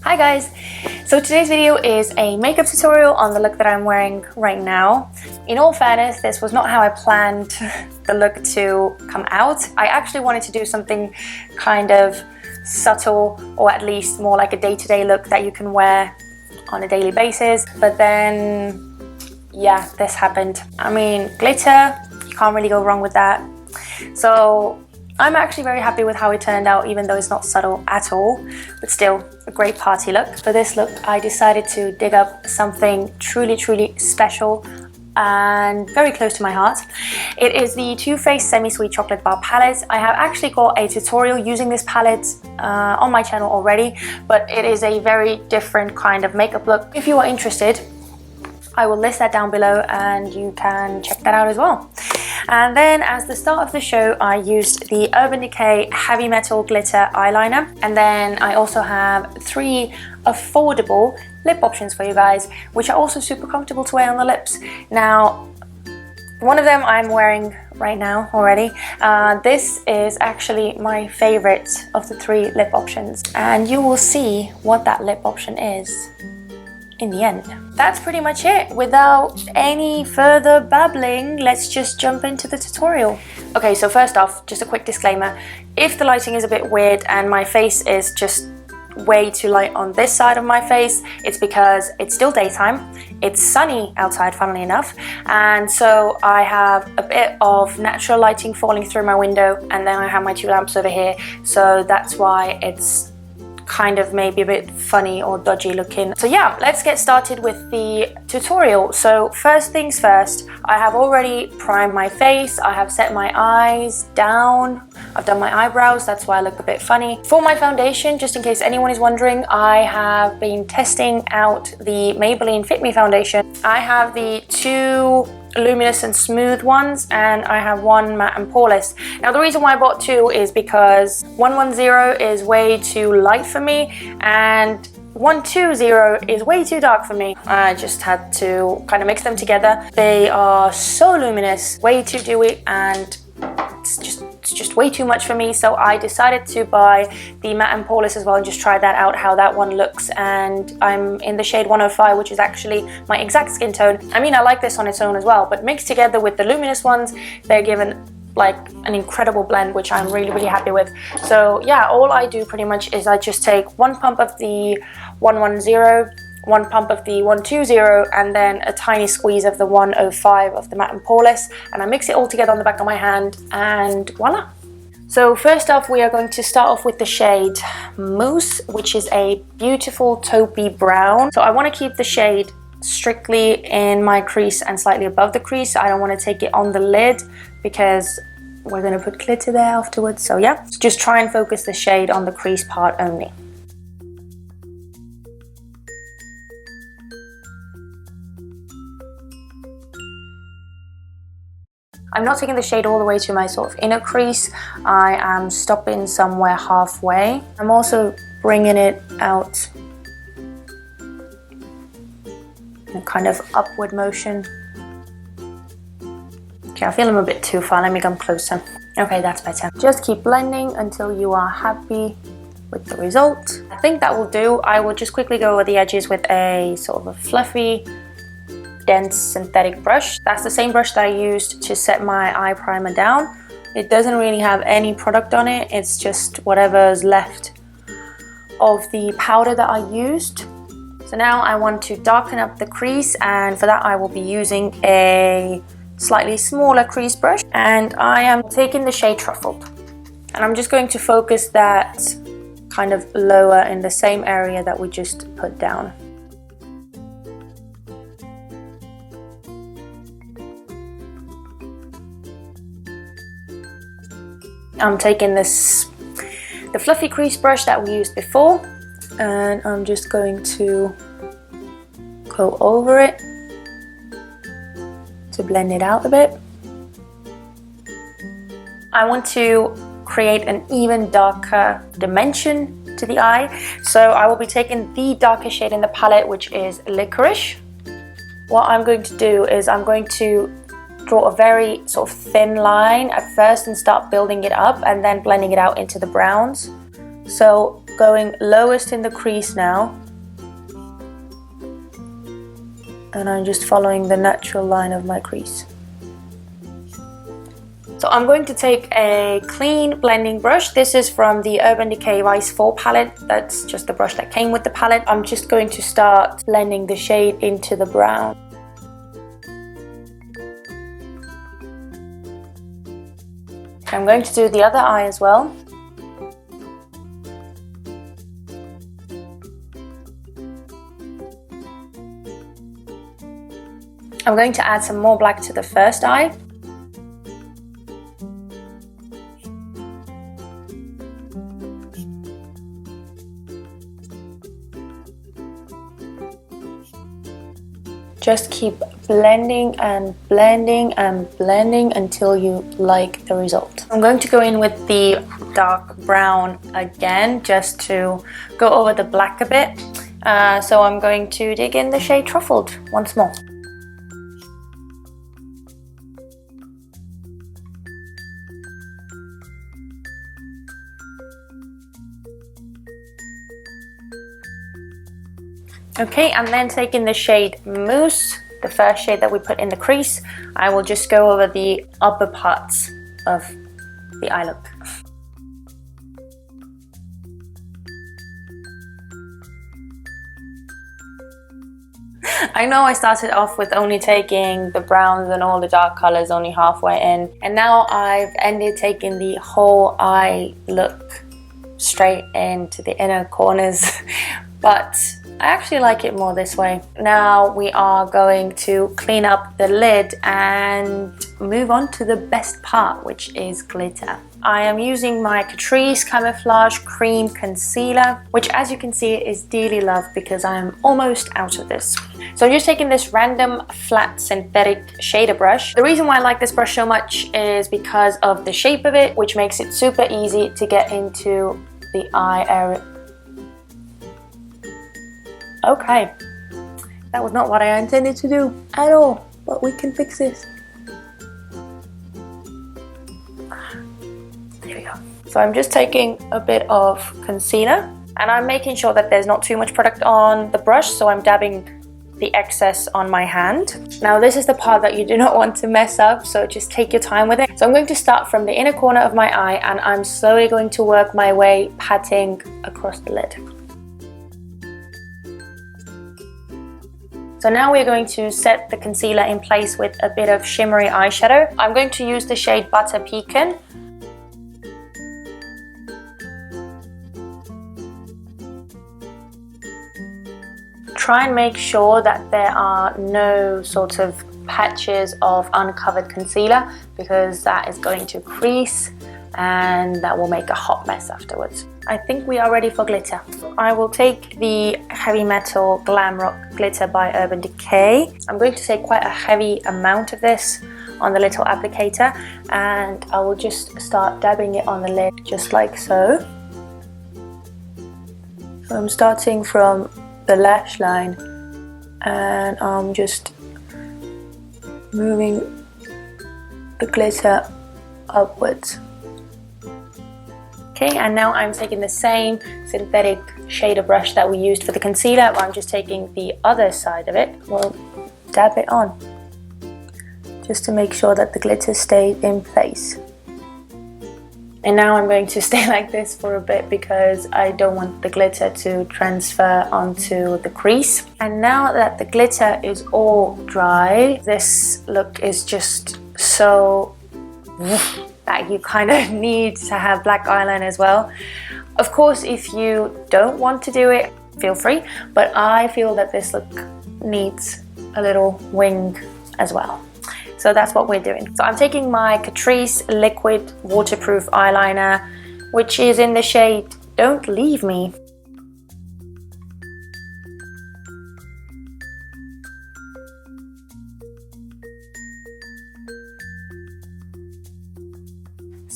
Hi guys! So today's video is a makeup tutorial on the look that I'm wearing right now. In all fairness, this was not how I planned the look to come out. I actually wanted to do something kind of subtle, or at least more like a day-to-day look that you can wear on a daily basis. But then, yeah, this happened. I mean, glitter, you can't really go wrong with that. So I'm actually very happy with how it turned out, even though it's not subtle at all, but still a great party look. For this look, I decided to dig up something truly special and very close to my heart. It is the Too Faced Semi-Sweet Chocolate Bar Palette. I have actually got a tutorial using this palette on my channel already, but it is a very different kind of makeup look. If you are interested, I will list that down below and you can check that out as well. And then as the start of the show, I used the Urban Decay Heavy Metal Glitter Eyeliner. And then I also have 3 affordable lip options for you guys, which are also super comfortable to wear on the lips. Now, one of them I'm wearing right now already. This is actually my favorite of the 3 lip options. And you will see what that lip option is in the end. That's pretty much it. Without any further babbling, let's just jump into the tutorial. Okay, so first off, just a quick disclaimer. If the lighting is a bit weird and my face is just way too light on this side of my face, it's because it's still daytime. It's sunny outside, funnily enough, and so I have a bit of natural lighting falling through my window, and then I have my 2 lamps over here, so that's why it's kind of maybe a bit funny or dodgy looking. So yeah, let's get started with the tutorial. So first things first, I have already primed my face, I have set my eyes down, I've done my eyebrows, that's why I look a bit funny. For my foundation, just in case anyone is wondering, I have been testing out the Maybelline Fit Me foundation. I have the 2 Luminous and Smooth ones, and I have 1 matte and poreless. Now the reason why I bought 2 is because 110 is way too light for me and 120 is way too dark for me. I just had to kind of mix them together. They are so luminous, way too dewy, and it's just way too much for me, so I decided to buy the matte and poreless as well and just try that out, how that one looks. And I'm in the shade 105, which is actually my exact skin tone. I mean, I like this on its own as well, but mixed together with the luminous ones, they're given like an incredible blend, which I'm really happy with. So yeah, all I do pretty much is I just take 1 pump of the 110, 1 pump of the 120, and then a tiny squeeze of the 105 of the matte and poreless, and I mix it all together on the back of my hand, and voila. So first off, we are going to start off with the shade Mousse, which is a beautiful taupey brown. So I want to keep the shade strictly in my crease and slightly above the crease. I don't want to take it on the lid because we're going to put glitter there afterwards. So yeah, just try and focus the shade on the crease part only. I'm not taking the shade all the way to my sort of inner crease. I am stopping somewhere halfway. I'm also bringing it out in a kind of upward motion. Okay, I feel I'm a bit too far. Let me come closer. Okay, that's better. Just keep blending until you are happy with the result. I think that will do. I will just quickly go over the edges with a sort of a fluffy, dense synthetic brush. That's the same brush that I used to set my eye primer down. It doesn't really have any product on it, it's just whatever's left of the powder that I used. So now I want to darken up the crease, and for that I will be using a slightly smaller crease brush, and I am taking the shade Truffled, and I'm just going to focus that kind of lower in the same area that we just put down. I'm taking the fluffy crease brush that we used before, and I'm just going to go over it to blend it out a bit. I want to create an even darker dimension to the eye, so I will be taking the darkest shade in the palette, which is Licorice. What I'm going to do is I'm going to draw a very sort of thin line at first and start building it up and then blending it out into the browns. So going lowest in the crease now. And I'm just following the natural line of my crease. So I'm going to take a clean blending brush. This is from the Urban Decay Vice 4 palette. That's just the brush that came with the palette. I'm just going to start blending the shade into the brown. I'm going to do the other eye as well. I'm going to add some more black to the first eye. Just keep blending and blending and blending until you like the result. I'm going to go in with the dark brown again just to go over the black a bit. So I'm going to dig in the shade Truffled once more. Okay, and then taking the shade Mousse, the first shade that we put in the crease, I will just go over the upper parts of the eye look. I know I started off with only taking the browns and all the dark colors only halfway in, and now I've ended taking the whole eye look straight into the inner corners, but I actually like it more this way. Now we are going to clean up the lid and move on to the best part, which is glitter. I am using my Catrice Camouflage Cream Concealer, which as you can see is dearly loved because I am almost out of this. So I'm just taking this random flat synthetic shader brush. The reason why I like this brush so much is because of the shape of it, which makes it super easy to get into the eye area. Okay, that was not what I intended to do at all, but we can fix this. There we go. So I'm just taking a bit of concealer and I'm making sure that there's not too much product on the brush, so I'm dabbing the excess on my hand. Now this is the part that you do not want to mess up, so just take your time with it. So I'm going to start from the inner corner of my eye and I'm slowly going to work my way patting across the lid. So now we're going to set the concealer in place with a bit of shimmery eyeshadow. I'm going to use the shade Butter Pecan. Try and make sure that there are no sort of patches of uncovered concealer because that is going to crease and that will make a hot mess afterwards. I think we are ready for glitter. I will take the Heavy Metal Glam Rock Glitter by Urban Decay. I'm going to take quite a heavy amount of this on the little applicator and I will just start dabbing it on the lid just like so. So I'm starting from the lash line and I'm just moving the glitter upwards. Okay, and now I'm taking the same synthetic shader brush that we used for the concealer, but I'm just taking the other side of it. We'll dab it on, just to make sure that the glitter stays in place. And now I'm going to stay like this for a bit because I don't want the glitter to transfer onto the crease. And now that the glitter is all dry, this look is just so that you kind of need to have black eyeliner as well. Of course, if you don't want to do it, feel free, but I feel that this look needs a little wing as well. So that's what we're doing. So I'm taking my Catrice Liquid Waterproof Eyeliner, which is in the shade Don't Leave Me.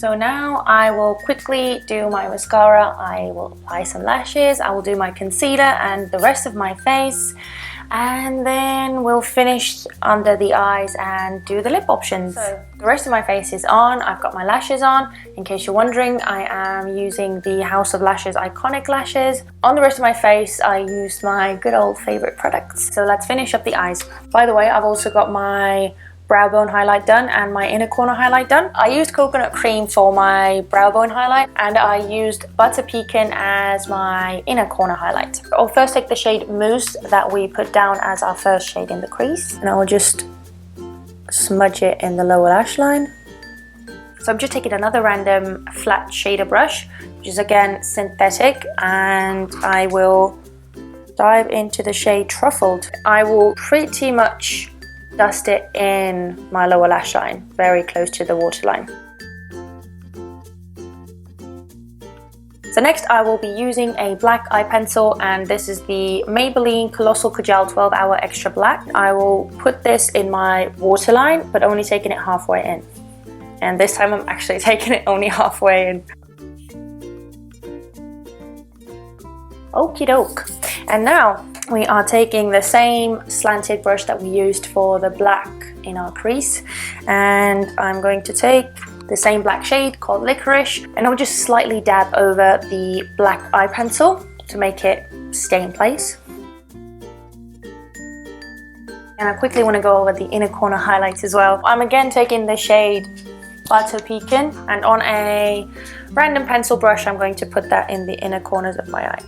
So now I will quickly do my mascara, I will apply some lashes, I will do my concealer and the rest of my face, and then we'll finish under the eyes and do the lip options. So the rest of my face is on, I've got my lashes on. In case you're wondering, I am using the House of Lashes Iconic Lashes. On the rest of my face, I used my good old favorite products. So let's finish up the eyes. By the way, I've also got my brow bone highlight done and my inner corner highlight done. I used coconut cream for my brow bone highlight and I used butter pecan as my inner corner highlight. I'll first take the shade Mousse that we put down as our first shade in the crease, and I'll just smudge it in the lower lash line. So I'm just taking another random flat shader brush, which is again synthetic, and I will dive into the shade Truffled. I will pretty much dust it in my lower lash line, very close to the waterline. So next I will be using a black eye pencil, and this is the Maybelline Colossal Kajal 12 Hour Extra Black. I will put this in my waterline, but only taking it halfway in. And this time I'm actually taking it only halfway in. Okie doke. And now we are taking the same slanted brush that we used for the black in our crease, and I'm going to take the same black shade called Licorice, and I'll just slightly dab over the black eye pencil to make it stay in place. And I quickly want to go over the inner corner highlights as well. I'm again taking the shade Butter Pecan, and on a random pencil brush I'm going to put that in the inner corners of my eye.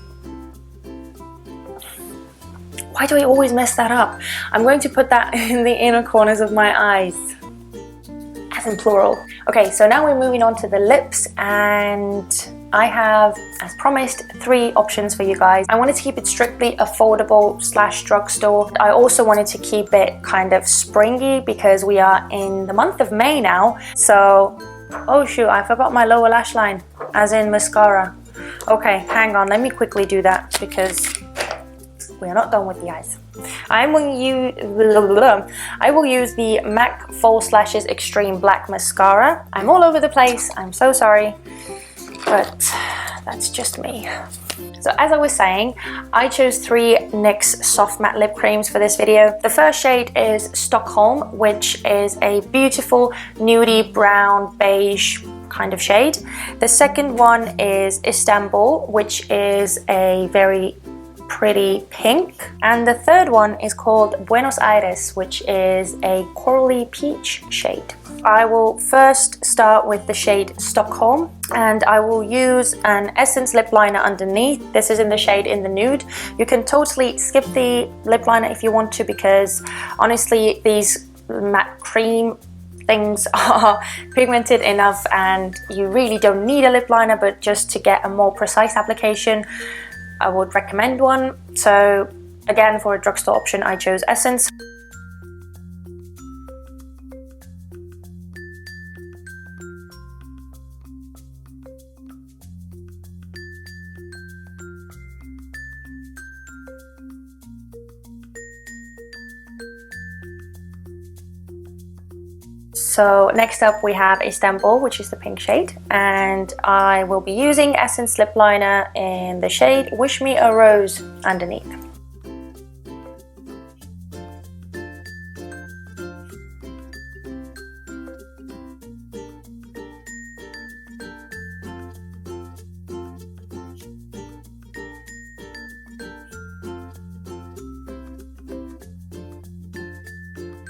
Why do I always mess that up? I'm going to put that in the inner corners of my eyes, as in plural. Okay, so now we're moving on to the lips, and I have, as promised, 3 options for you guys. I wanted to keep it strictly affordable / drugstore. I also wanted to keep it kind of springy because we are in the month of May now. So, oh shoot, I forgot my lower lash line, as in mascara. Okay, hang on, let me quickly do that because we are not done with the eyes. I will use the MAC False Lashes Extreme Black Mascara. I'm all over the place, I'm so sorry, but that's just me. So as I was saying, I chose 3 NYX Soft Matte Lip Creams for this video. The first shade is Stockholm, which is a beautiful nudie brown beige kind of shade. The second one is Istanbul, which is a very pretty pink, and the third one is called Buenos Aires, which is a corally peach shade. I will first start with the shade Stockholm, and I will use an Essence lip liner underneath. This is in the shade In the Nude. You can totally skip the lip liner if you want to, because honestly these matte cream things are pigmented enough and you really don't need a lip liner, but just to get a more precise application I would recommend one. So again, for a drugstore option, I chose Essence. So next up we have Istanbul, which is the pink shade, and I will be using Essence lip liner in the shade Wish Me a Rose underneath.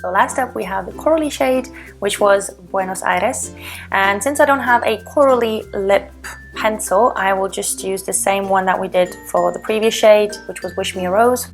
So last up we have the corally shade, which was Buenos Aires, and since I don't have a corally lip pencil, I will just use the same one that we did for the previous shade, which was Wish Me a Rose.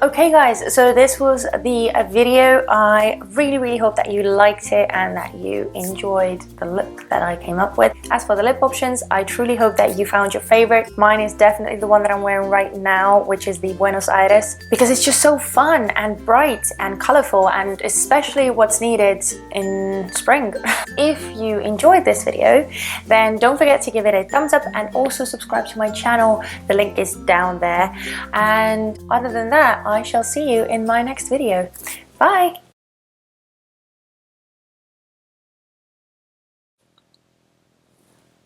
Okay guys, so this was the video. I really hope that you liked it and that you enjoyed the look that I came up with. As for the lip options, I truly hope that you found your favorite. Mine is definitely the one that I'm wearing right now, which is the Buenos Aires, because it's just so fun and bright and colorful, and especially what's needed in spring. If you enjoyed this video, then don't forget to give it a thumbs up and also subscribe to my channel. The link is down there. And other than that, I shall see you in my next video. Bye!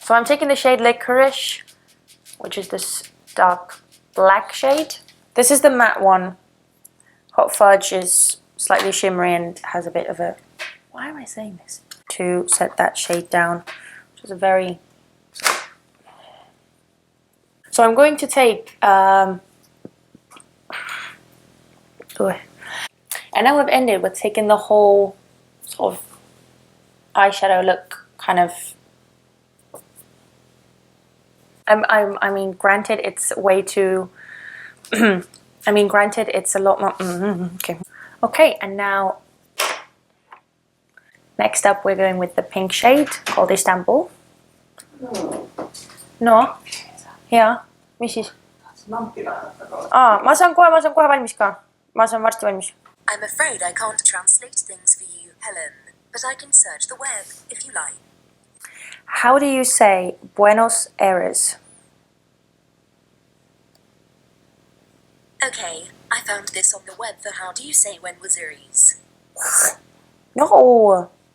So I'm taking the shade Licorice, which is this dark black shade. This is the matte one. Hot Fudge is slightly shimmery and has a bit of a... Why am I saying this? To set that shade down, which is a very... So I'm going to take... And now we've ended with taking the whole sort of eyeshadow look kind of... I mean, granted, it's way too... I mean, granted, it's a lot more... okay. Okay, and now... Next up, we're going with the pink shade called Istanbul. No? Yeah. Mis siis? Mä saan kohe valmis ka. Mä saan varsti valmis. I'm afraid I can't translate things for you, Helen, but I can search the web if you like. How do you say Buenos Aires? Okay, I found this on the web for how do you say when was Aries. No!